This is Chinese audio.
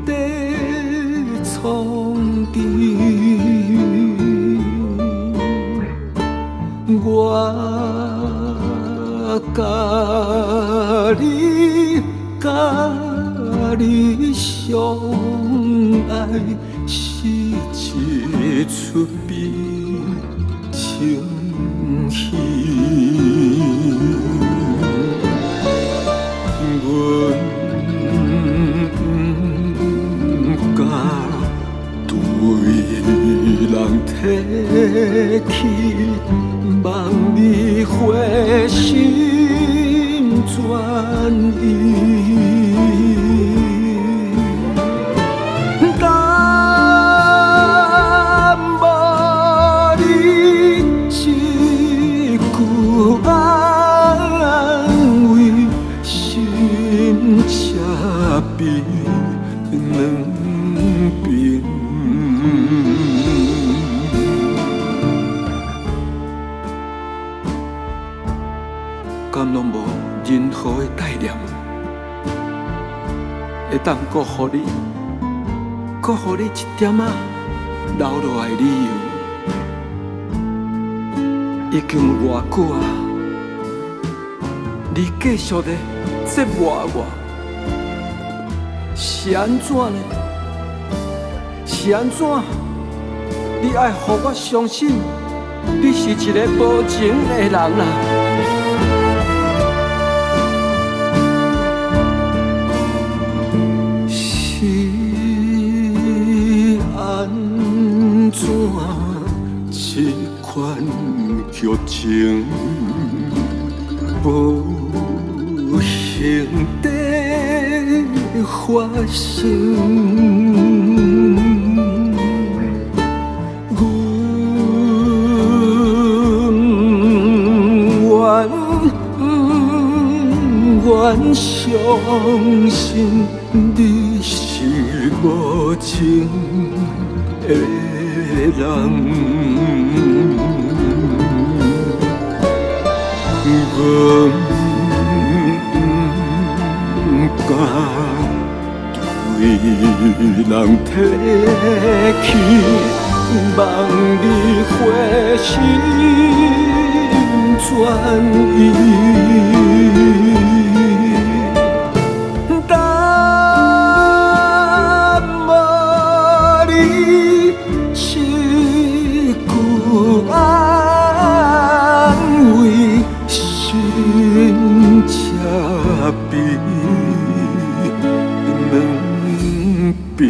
地创治，我甲你相爱是一出悲情戏。阮不敢对人提起，望你回心转意。但无你一句安慰，心才变两边。敢拢无任何的概念，会当搁予你一点仔留落来的理由？已经有偌久啊，你继续的折磨我，是安怎呢？是安怎？你爱予我相信，你是一个无情的人啊！怎这款剧情无幸地发生？阮相信你是无情的人，我不敢对人提起，望你回心转意。变两边。